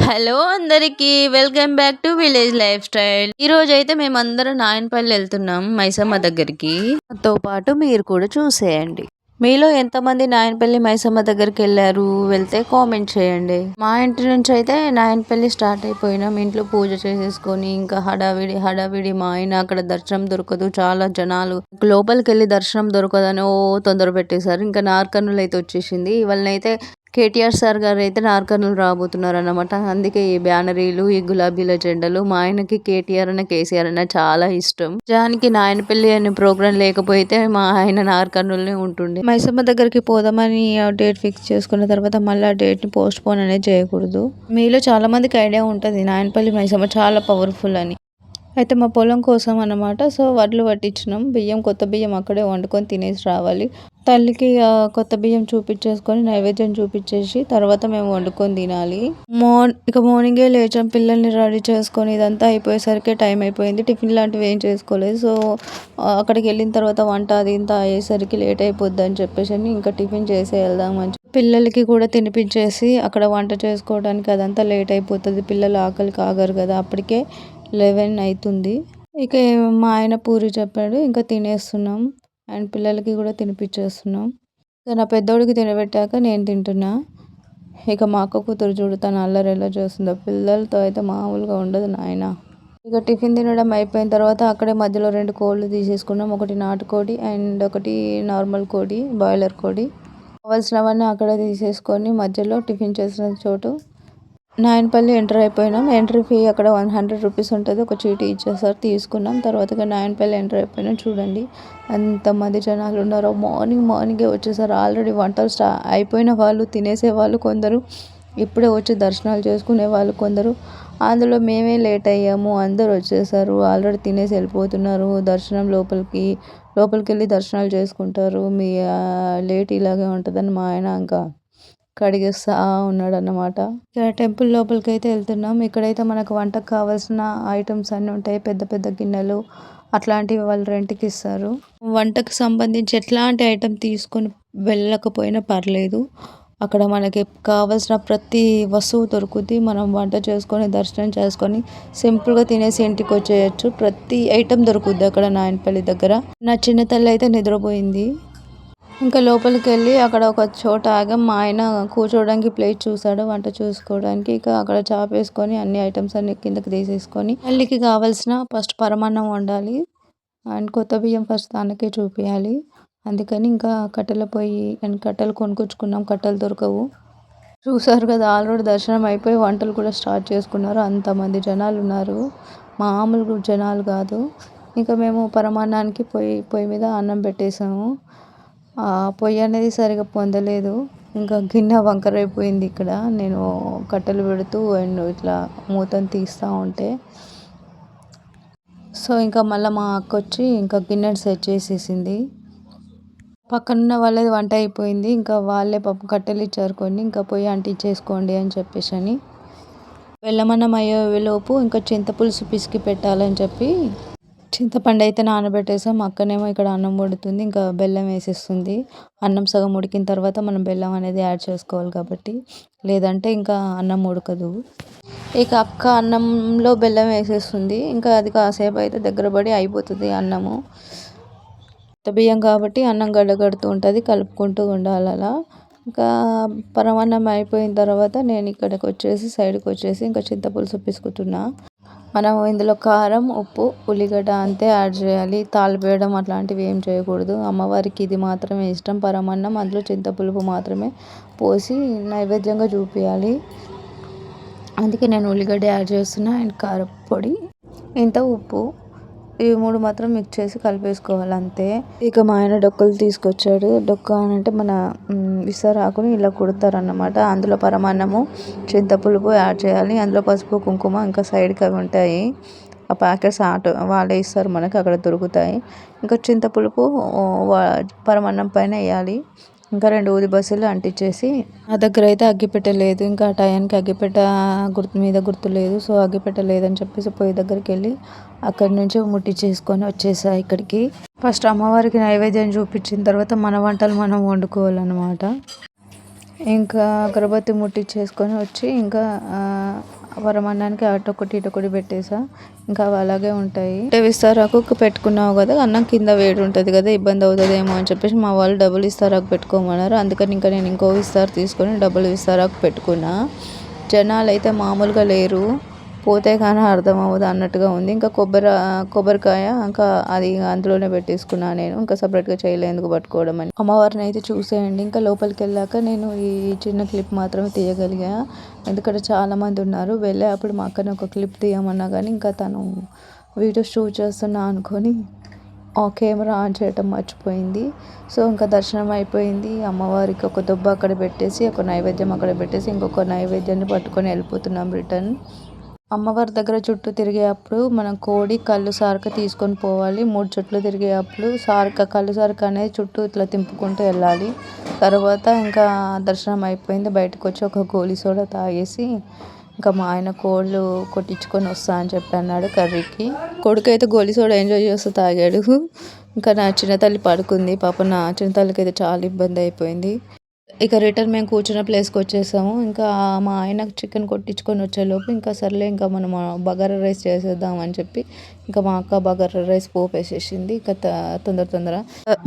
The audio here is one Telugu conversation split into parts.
హలో అందరికీ welcome back to village life style. ఈ రోజు అయితే మేమందరం నాయనపల్లి వెళ్తున్నాం మైసమ్మ దగ్గరికి. తో పాటు మీరు కూడా చూసేయండి. మీలో ఎంతమంది నాయనపల్లి మైసమ్మ దగ్గరికి వెళ్ళారు, వెళ్తే కామెంట్ చేయండి. మా ఇంటి నుంచి అయితే నాయనపల్లి స్టార్ట్ అయిపోయినాం. ఇంట్లో పూజ చేసేసుకొని ఇంకా హడావిడి హడావిడి. మా ఆయన అక్కడ దర్శనం దొరకదు, చాలా జనాలు, లోపలికి వెళ్ళి దర్శనం దొరకదని ఓ తొందర పెట్టేశారు. ఇంకా నార్కర్నూలు అయితే వచ్చేసింది. ఇవాళనైతే కేటీఆర్ సార్ గారు అయితే నార్కర్నూలు రాబోతున్నారు అన్నమాట. అందుకే ఈ బ్యానరీలు, ఈ గులాబీల జెండలు. మా ఆయనకి కేటీఆర్ అన్న కేసీఆర్ అన్న చాలా ఇష్టం. నిజానికి నాయనపల్లి అనే ప్రోగ్రాం లేకపోతే మా ఆయన నార్కర్నూలునే ఉంటుండే. మైసమ్మ దగ్గరికి పోదామని డేట్ ఫిక్స్ చేసుకున్న తర్వాత మళ్ళీ ఆ డేట్ ని పోస్ట్ పోన్ అనేది చేయకూడదు. మీలో చాలా మందికి ఐడియా ఉంటుంది నాయనపల్లి మైసమ్మ చాలా పవర్ఫుల్ అని. అయితే మా పొలం కోసం అన్నమాట. సో వడ్లు పట్టించినాం. బియ్యం, కొత్త బియ్యం అక్కడే వండుకొని తినేసి రావాలి. తల్లికి కొత్త బియ్యం చూపించేసుకొని నైవేద్యం చూపించేసి తర్వాత మేము వండుకొని తినాలి. ఇక మార్నింగే లేచాం. పిల్లల్ని రెడీ చేసుకొని ఇదంతా అయిపోయేసరికి టైం అయిపోయింది. టిఫిన్ లాంటివి ఏం చేసుకోలేదు. సో అక్కడికి వెళ్ళిన తర్వాత వంట అది ఇంత అయ్యేసరికి లేట్ అయిపోద్ది అని చెప్పేసి ఇంకా టిఫిన్ చేసి వెళ్దామని పిల్లలకి కూడా తినిపించేసి అక్కడ వంట చేసుకోవడానికి అదంతా లేట్ అయిపోతుంది. పిల్లలు ఆకలికి ఆగరు కదా. అప్పటికే 11 అవుతుంది. ఇక మా ఆయన పూరి చెప్పాడు, ఇంకా తినేస్తున్నాం. అండ్ పిల్లలకి కూడా తినిపించేస్తున్నాం. ఇక నా పెద్దోడికి తినబెట్టాక నేను తింటున్నా. ఇక మా అక్క కూతురు చూడు తను అల్లరి ఎలా చేస్తుందో. పిల్లలతో అయితే మామూలుగా ఉండదు నాయన. ఇక టిఫిన్ తినడం అయిపోయిన తర్వాత అక్కడే మధ్యలో 2 కోళ్ళు తీసేసుకున్నాం. ఒకటి నాటుకోడి అండ్ ఒకటి నార్మల్ కోడి, బాయిలర్ కోడి. కావాల్సినవన్నీ అక్కడే తీసేసుకొని మధ్యలో టిఫిన్ చేసిన చోటు నాయనపల్లి ఎంటర్ అయిపోయినాం. ఎంట్రీ ఫీ అక్కడ 100 రూపీస్ ఉంటుంది. ఒక చీటీ ఇచ్చేసారు, తీసుకున్నాం. తర్వాత నాయనపల్లి ఎంటర్ అయిపోయినాం. చూడండి ఎంతమంది జనాలు ఉన్నారో. మార్నింగే వచ్చేసారు. ఆల్రెడీ వంటలు అయిపోయిన వాళ్ళు, తినేసే వాళ్ళు కొందరు, ఇప్పుడే వచ్చి దర్శనాలు చేసుకునే వాళ్ళు కొందరు. అందులో మేమే లేట్ అయ్యాము. అందరు వచ్చేసారు, ఆల్రెడీ తినేసి వెళ్ళిపోతున్నారు. దర్శనం లోపలికి వెళ్ళి దర్శనాలు చేసుకుంటారు. మీ లేట్ ఇలాగే ఉంటుందని మా ఆయన ఇంకా కడిగేస్తా ఉన్నాడు అన్నమాట. ఇక్కడ టెంపుల్ లోపలికి అయితే వెళ్తున్నాం. ఇక్కడైతే మనకు వంటకు కావాల్సిన ఐటమ్స్ అన్నీ ఉంటాయి. పెద్ద పెద్ద గిన్నెలు అట్లాంటివి వాళ్ళు రెంట్కి ఇస్తారు. వంటకు సంబంధించి ఎట్లాంటి ఐటమ్ తీసుకొని వెళ్ళకపోయినా పర్లేదు, అక్కడ మనకి కావాల్సిన ప్రతి వస్తువు దొరుకుతుంది. మనం వంట చేసుకొని దర్శనం చేసుకొని సింపుల్గా తినేసి ఇంటికి వచ్చేయచ్చు. ప్రతి ఐటమ్ దొరుకుద్ది అక్కడ నాయనపల్లి దగ్గర. నా చిన్న తల్లి అయితే నిద్రపోయింది. ఇంకా లోపలికి వెళ్ళి అక్కడ ఒక చోట ఆగాం. మా ఆయన కూర్చోవడానికి ప్లేస్ చూసాడు వంట చూసుకోవడానికి. ఇక అక్కడ చాప్ వేసుకొని అన్ని ఐటమ్స్ అన్ని కిందకి తీసేసుకొని తల్లికి కావాల్సిన ఫస్ట్ పరమాన్నం వండాలి. అండ్ కొత్త బియ్యం ఫస్ట్ దానికే చూపించాలి. అందుకని ఇంకా కట్టెల పొయ్యి అండ్ కట్టెలు కొనుక్కొచ్చుకున్నాం. కట్టెలు దొరకవు. చూసారు కదా, ఆల్రెడీ దర్శనం అయిపోయి వంటలు కూడా స్టార్ట్ చేసుకున్నారు. అంతమంది జనాలు ఉన్నారు, మామూలు జనాలు కాదు. ఇంకా మేము పరమాన్నానికి పొయ్యి మీద అన్నం పెట్టేసాము. పొయ్యి అనేది సరిగా పొందలేదు. ఇంకా గిన్నె వంకర అయిపోయింది. ఇక్కడ నేను కట్టెలు పెడుతూ అండ్ ఇట్లా మూతను తీస్తూ ఉంటే సో ఇంకా మళ్ళీ మా అక్క వచ్చి ఇంకా గిన్నెను సెట్ చేసేసింది. పక్కనున్న వాళ్ళది వంట అయిపోయింది. ఇంకా వాళ్ళే పాపం కట్టెలు ఇచ్చారు కొన్ని. ఇంకా పొయ్యి అంటించేసుకోండి అని చెప్పేసి అని బెల్లమన్నం అయ్యేలోపు ఇంకా చింతపులుసు పిసికి పెట్టాలని చెప్పి చింతపండు అయితే నానబెట్టేసాం. అక్కనేమో ఇక్కడ అన్నం వండుతుంది, ఇంకా బెల్లం వేసేస్తుంది. అన్నం సగం ఉడికిన తర్వాత మనం బెల్లం అనేది యాడ్ చేసుకోవాలి కాబట్టి, లేదంటే ఇంకా అన్నం ఉడకదు. ఇక అక్క అన్నంలో బెల్లం వేసేస్తుంది. ఇంకా అది కాసేపు అయితే దగ్గర పడి అయిపోతుంది అన్నము. బియ్యం కాబట్టి అన్నం గడ్డగడుతూ ఉంటుంది, కలుపుకుంటూ ఉండాలి అలా. ఇంకా పరమాన్నం అయిపోయిన తర్వాత నేను ఇక్కడికి వచ్చేసి సైడ్కి వచ్చేసి ఇంకా చింతపులుసు పిసుకుతున్నా. మనం ఇందులో కారం, ఉప్పు, ఉల్లిగడ్డ అంతే యాడ్ చేయాలి. తాలింపు వేయడం అట్లాంటివి ఏం చేయకూడదు. అమ్మవారికి ఇది మాత్రమే ఇష్టం పరమాన్నం. అందులో చింతపులుపు మాత్రమే పోసి నైవేద్యంగా చూపించాలి. అందుకే నేను ఉల్లిగడ్డ యాడ్ చేస్తున్నా అండ్ కారం పొడి, ఇంత ఉప్పు, ఇవి 3 మాత్రం మిక్స్ చేసి కలిపేసుకోవాలి అంతే. ఇక మా ఆయన డొక్కలు తీసుకొచ్చాడు. డొక్క అని అంటే మన విసరాకుని ఇలా కుడతారన్నమాట. అందులో పరమాన్నము, చింతపులుపు యాడ్ చేయాలి. అందులో పసుపు, కుంకుమ, ఇంకా సైడ్కి అవి ఉంటాయి. ఆ ప్యాకెట్స్ వాళ్ళే ఇస్తారు మనకి, అక్కడ దొరుకుతాయి. ఇంకా చింతపులుపు పరమాన్నం పైన వేయాలి. ఇంకా 2 ఊది బస్సులు అంటించేసి, నా దగ్గర అయితే అగ్గిపెట్టె లేదు. ఇంకా ఆ టయానికి అగ్గిపెట్టె గుర్తు లేదు. సో అగ్గిపెట్టె లేదని చెప్పేసి పొయ్యి దగ్గరికి వెళ్ళి అక్కడి నుంచి ముట్టించేసుకొని వచ్చేసా ఇక్కడికి. ఫస్ట్ అమ్మవారికి నైవేద్యం చూపించిన తర్వాత మన వంటలు మనం వండుకోవాలన్నమాట. ఇంకా అగరబత్తి ముట్టించేసుకొని వచ్చి ఇంకా వరమన్నానికి అటొకటి ఇటొకటి పెట్టేసా. ఇంకా అవి అలాగే ఉంటాయి. అంటే విస్తారాకు పెట్టుకున్నావు కదా, అన్నం కింద వేడి ఉంటుంది కదా, ఇబ్బంది అవుతుందేమో అని చెప్పేసి మా వాళ్ళు డబుల్ విస్తారాకు పెట్టుకోమన్నారు. అందుకని ఇంకా నేను ఇంకో విస్తార తీసుకొని డబుల్ విస్తారాకు పెట్టుకున్నా. జనాలు అయితే మామూలుగా లేరు, పోతే కానీ అర్థం అవ్వదు అన్నట్టుగా ఉంది. ఇంకా కొబ్బరికాయ ఇంకా అది అందులోనే పెట్టేసుకున్నా నేను. ఇంకా సపరేట్గా చేయలే, ఎందుకు పట్టుకోవడం అని. అమ్మవారిని అయితే చూసేయండి. ఇంకా లోపలికి వెళ్ళాక నేను ఈ చిన్న క్లిప్ మాత్రమే తీయగలిగా, ఎందుకంటే చాలామంది ఉన్నారు. వెళ్ళే అప్పుడు మా అక్కని ఒక క్లిప్ తీయమన్నా కానీ ఇంకా తను వీడియో షూట్ చేస్తున్నా అనుకొని ఆ కెమెరా ఆన్ చేయటం మర్చిపోయింది. సో ఇంకా దర్శనం అయిపోయింది. అమ్మవారికి ఒక దొబ్బ అక్కడ పెట్టేసి, ఒక నైవేద్యం అక్కడ పెట్టేసి, ఇంకొక నైవేద్యాన్ని పట్టుకొని వెళ్ళిపోతున్నాం రిటర్న్. అమ్మవారి దగ్గర చుట్టూ తిరిగేటప్పుడు మనం కోడి కళ్ళు సారక తీసుకొని పోవాలి. 3 చుట్లు తిరిగేటప్పుడు కళ్ళు సారక అనేది చుట్టూ ఇట్లా తింపుకుంటూ వెళ్ళాలి. తర్వాత ఇంకా దర్శనం అయిపోయింది. బయటకు వచ్చి ఒక గోలీ సోడా తాగేసి ఇంకా మా ఆయన కోళ్ళు కొట్టించుకొని వస్తా అని చెప్పి అన్నాడు కర్రీకి. కొడుకు అయితే గోలీ సోడా ఎంజాయ్ చేస్తూ తాగాడు. ఇంకా నా చిన్న తల్లి పడుకుంది. పాప నా చిన్న తల్లికి అయితే చాలా ఇబ్బంది అయిపోయింది. ఇక రిటర్న్ మేము కూర్చున్న ప్లేస్కి వచ్చేసాము. ఇంకా మా ఆయన చికెన్ కొట్టించుకొని వచ్చేలోపు ఇంకా సర్లే ఇంకా మనం బగారా రైస్ చేసేద్దాం అని చెప్పి ఇంకా మా అక్క బగారా రైస్ పోపు వేసేసింది. ఇంకా తొందర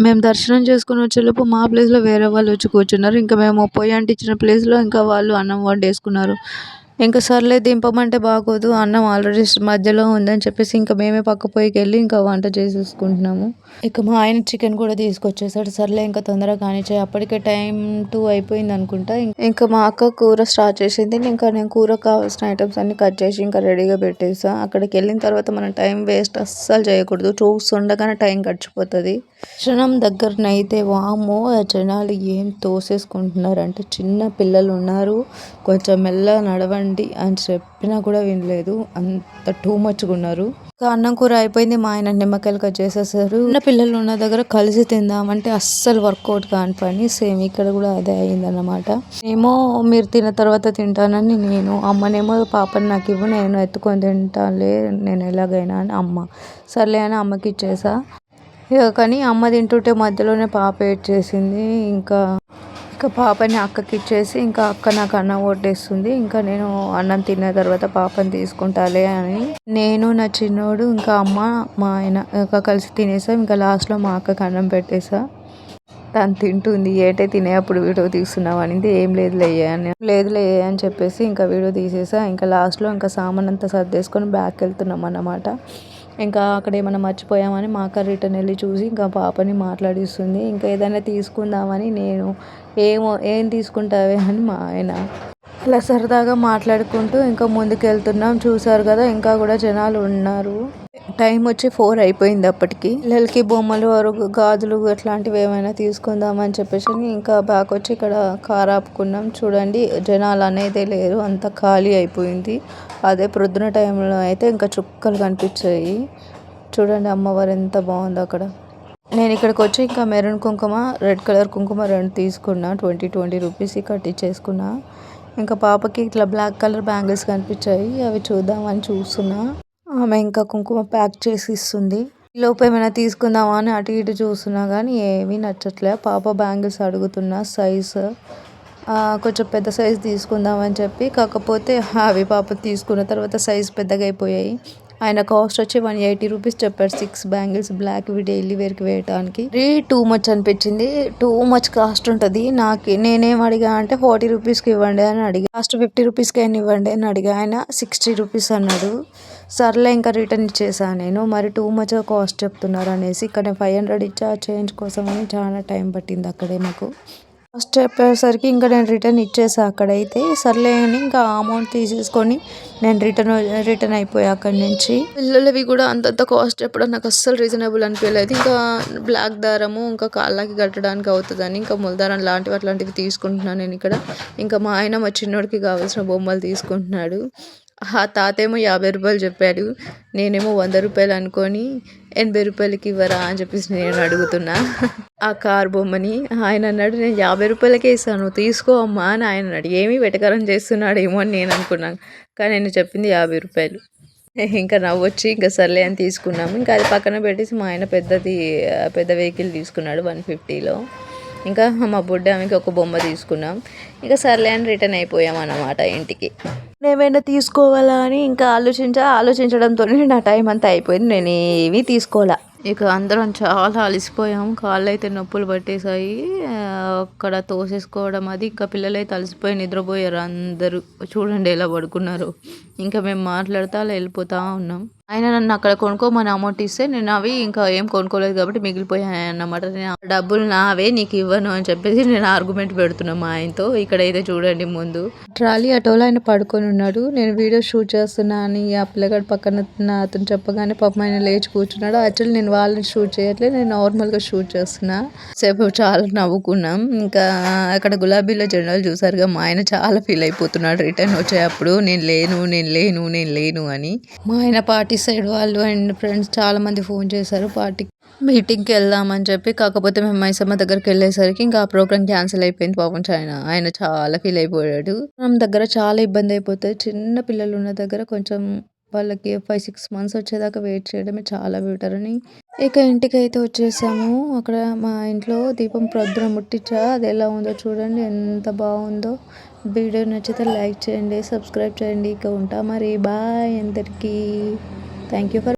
మేము దర్శనం చేసుకొని వచ్చేలోపు మా ప్లేస్లో వేరే వాళ్ళు వచ్చి కూర్చున్నారు. ఇంకా మేము పొయ్యి అంటించిన ప్లేస్లో ఇంకా వాళ్ళు అన్నం వండేసుకున్నారు. ఇంకా సర్లే దింపమంటే బాగోదు, అన్నం ఆల్రెడీ మధ్యలో ఉందని చెప్పేసి ఇంకా మేమే పక్క పొయ్యికి వెళ్ళి ఇంకా వంట చేసేసుకుంటున్నాము. ఇక మా ఆయన చికెన్ కూడా తీసుకొచ్చేసాడు. సర్లే ఇంకా తొందరగా కానిచ్చాయి, అప్పటికే టైం 2 అయిపోయింది అనుకుంటా. ఇంకా మా అక్క కూర స్టార్ట్ చేసింది. ఇంకా నేను కూరకు కావాల్సిన ఐటమ్స్ అన్ని కట్ చేసి ఇంకా రెడీగా పెట్టేసా. అక్కడికి వెళ్ళిన తర్వాత మనం టైం వేస్ట్ అస్సలు చేయకూడదు. చూస్తుండగానే టైం గడిచిపోతుంది. దర్శనం దగ్గరనైతే వామ్మో జనాలు ఏం తోసేసుకుంటున్నారంటే, చిన్న పిల్లలు ఉన్నారు. కొంచెం మెల్లగా నడవండి అని చెప్పినా కూడా వినలేదు, అంత టూ మచ్గా ఉన్నారు. అన్నం కూర అయిపోయింది. మా ఆయన నిమ్మకాయలు కట్ చేసేసారు. చిన్న పిల్లలు ఉన్న దగ్గర కలిసి తిందామంటే అస్సలు వర్కౌట్ కాని పని. సేమ్ ఇక్కడ కూడా అదే అయిందన్నమాట. ఏమో మీరు తిన్న తర్వాత తింటానని నేను, అమ్మనేమో పాపని నాకు ఇవ్వు నేను ఎత్తుకొని తింటానులే నేను ఎలాగైనా అని అమ్మ. సర్లే అని అమ్మకి ఇచ్చేసా. ఇక కానీ అమ్మ తింటుంటే మధ్యలోనే పాప ఏడ్చేసింది. ఇంకా పాపని అక్కకి ఇచ్చేసి ఇంకా అక్క నాకు అన్నం వడ్డేస్తుంది. ఇంకా నేను అన్నం తిన్న తర్వాత పాపని తీసుకుంటాలే అని నేను, నా చిన్నోడు, ఇంకా అమ్మ, మా ఆయన ఇంకా కలిసి తినేసాం. ఇంకా లాస్ట్లో మా అక్కకి అన్నం పెట్టేసా. తను తింటుంది. ఏటే తినేటప్పుడు వీడియో తీస్తున్నావు అనింది. ఏం లేదులే అని చెప్పేసి ఇంకా వీడియో తీసేసా. ఇంకా లాస్ట్లో ఇంకా సామాన్ అంతా సర్దేసుకొని బ్యాగ్కి వెళ్తున్నాం అన్నమాట. ఇంకా అక్కడ ఏమైనా మర్చిపోయామని మా అక్క రిటర్న్ వెళ్ళి చూసి ఇంకా పాపని మాట్లాడిస్తుంది. ఇంకా ఏదైనా తీసుకుందామని నేను, ఏం తీసుకుంటావే అని మా ఆయన. అలా సరదాగా మాట్లాడుకుంటూ ఇంకా ముందుకు వెళ్తున్నాం. చూసారు కదా ఇంకా కూడా జనాలు ఉన్నారు. టైం వచ్చి 4 అయిపోయింది అప్పటికి. పిల్లలకి బొమ్మలు, అరుగు, గాజులు అట్లాంటివి ఏమైనా తీసుకుందామని చెప్పేసి ఇంకా బ్యాక్ వచ్చి ఇక్కడ కార్ ఆపుకున్నాం. చూడండి జనాలు అనేదే లేరు, అంత ఖాళీ అయిపోయింది. అదే ప్రొద్దున టైంలో అయితే ఇంకా చుక్కలు కనిపించాయి. చూడండి అమ్మవారు ఎంత బాగుందో అక్కడ. నేను ఇక్కడికి వచ్చి ఇంకా మెరూన్ కుంకుమ, రెడ్ కలర్ కుంకుమ 2 తీసుకున్నా. 20 రూపీస్ కట్టించేసుకున్నా. ఇంకా పాపకి ఇట్లా బ్లాక్ కలర్ బ్యాంగిల్స్ కనిపించాయి, అవి చూద్దామని చూస్తున్నా. ఆమె ఇంకా కుంకుమ ప్యాక్ చేసి ఇస్తుంది. లోపు ఏమైనా తీసుకుందామా అని అటు ఇటు చూస్తున్నా కానీ ఏమీ నచ్చట్లే. పాప బ్యాంగిల్స్ అడుగుతున్నా సైజు కొంచెం పెద్ద సైజు తీసుకుందామని చెప్పి, కాకపోతే అవి పాప తీసుకున్న తర్వాత సైజు పెద్దగా అయిపోయాయి. ఆయన కాస్ట్ వచ్చి 180 రూపీస్ చెప్పాడు. 6 బ్యాంగిల్స్ బ్లాక్ డైలీ వేర్కి వేయడానికి. టూ మచ్ అనిపించింది. టూ మచ్ కాస్ట్ ఉంటుంది. నేనేం అడిగా అంటే 40 రూపీస్కి ఇవ్వండి అని అడిగా. లాస్ట్ 50 రూపీస్కి అయినా ఇవ్వండి అని అడిగా. ఆయన 60 రూపీస్ అన్నాడు. సర్లే ఇంకా రిటర్న్ ఇచ్చేసాను నేను. మరి టూ మచ్ కాస్ట్ చెప్తున్నారు అనేసి ఇక్కడ 500 ఇచ్చా చేంజ్ కోసం అని. చాలా టైం పట్టింది అక్కడే మాకు. ఫస్ట్ చెప్పేసరికి ఇంకా నేను రిటర్న్ ఇచ్చేసా అక్కడైతే. సర్లే అని ఇంకా అమౌంట్ తీసేసుకొని నేను రిటర్న్ అయిపోయా అక్కడి నుంచి. పిల్లలవి కూడా అంతంత కాస్ట్ చెప్పడం నాకు అస్సలు రీజనబుల్ అనిపించలేదు. ఇంకా బ్లాక్ దారము ఇంకా కాళ్ళకి కట్టడానికి అవుతుందని ఇంకా ములదారం అట్లాంటివి తీసుకుంటున్నాను నేను ఇక్కడ. ఇంకా మా ఆయన మా చిన్నోడికి కావాల్సిన బొమ్మలు తీసుకుంటున్నాడు. ఆ తాతేమో 50 రూపాయలు చెప్పాడు. నేనేమో 100 రూపాయలు అనుకొని 80 రూపాయలకి ఇవ్వరా అని చెప్పేసి నేను అడుగుతున్నా ఆ కార్ బొమ్మని. ఆయన అన్నాడు నేను 50 రూపాయలకే ఇస్తాను తీసుకో అమ్మా అని ఆయన అన్నాడు. ఏమీ వెటకరం చేస్తున్నాడు ఏమో అని నేను అనుకున్నాను, కానీ నేను చెప్పింది 50 రూపాయలు. ఇంకా నవ్వొచ్చి ఇంకా సర్లే అని తీసుకున్నాము. ఇంకా అది పక్కన పెట్టేసి మా ఆయన పెద్ద వెహికల్ తీసుకున్నాడు 150లో. ఇంకా మా బుడ్డామెకి ఒక బొమ్మ తీసుకున్నాం. ఇంకా సర్లే అని రిటర్న్ అయిపోయాం అన్నమాట ఇంటికి. ఏమైనా తీసుకోవాలా అని ఇంకా ఆలోచించడంతోనే నా టైం అంతా అయిపోయింది. నేను ఏమీ తీసుకోవాలా. ఇక అందరం చాలా అలసిపోయాం. కాళ్ళు అయితే నొప్పులు పట్టేశాయి. అక్కడ తోసేసుకోవడం అది. ఇంకా పిల్లలైతే అలసిపోయి నిద్రపోయారు అందరూ. చూడండి ఎలా పడుకున్నారు. ఇంకా మేము మాట్లాడుతూ అలా వెళ్ళిపోతూ ఉన్నాం. ఆయన నన్ను అక్కడ కొనుక్కోమని అమౌంట్ ఇస్తే నేను అవి ఇంకా ఏం కొనుక్కోలేదు కాబట్టి మిగిలిపోయాయి అన్నమాట. నేను డబ్బులు నావే నీకు ఇవ్వను అని చెప్పేసి నేను ఆర్గ్యుమెంట్ పెడుతున్నా మా ఆయనతో. ఇక్కడైతే చూడండి ముందు ట్రాలీ ఆటోలో ఆయన పడుకొని ఉన్నాడు. నేను వీడియో షూట్ చేస్తున్నా అని ఆ పిల్లగాడు పక్కన అతను చెప్పగానే పాపం ఆయన లేచి కూర్చున్నాడు. యాక్చువల్లీ నేను వాళ్ళని షూట్ చేయట్లేదు, నేను నార్మల్గా షూట్ చేస్తున్నా. సేపు చాలా నవ్వుకున్నాం. ఇంకా అక్కడ గులాబీలో జెండాలు చూసారుగా, మా ఆయన చాలా ఫీల్ అయిపోతున్నాడు రిటర్న్ వచ్చేటప్పుడు. నేను లేను అని. మా ఆయన పార్టీ సైడ్ వాళ్ళు అండ్ ఫ్రెండ్స్ చాలా మంది ఫోన్ చేశారు పార్టీ మీటింగ్కి వెళ్దామని చెప్పి. కాకపోతే మేము మైసమ్మ దగ్గరికి వెళ్ళేసరికి ఇంకా ఆ ప్రోగ్రామ్ క్యాన్సిల్ అయిపోయింది. పాపం ఆయన చాలా ఫీల్ అయిపోయాడు. మన దగ్గర చాలా ఇబ్బంది అయిపోతుంది. చిన్న పిల్లలు ఉన్న దగ్గర కొంచెం వాళ్ళకి 5-6 months వచ్చేదాకా వెయిట్ చేయడమే చాలా బెటర్ అని. ఇక ఇంటికి అయితే వచ్చేసాము. అక్కడ మా ఇంట్లో దీపం ప్రొద్దున ముట్టించా. అది ఎలా ఉందో చూడండి, ఎంత బాగుందో. వీడియో నచ్చితే లైక్ చేయండి, సబ్స్క్రైబ్ చేయండి. ఇక ఉంటా మరి, బాయ్ అందరికీ. Thank you for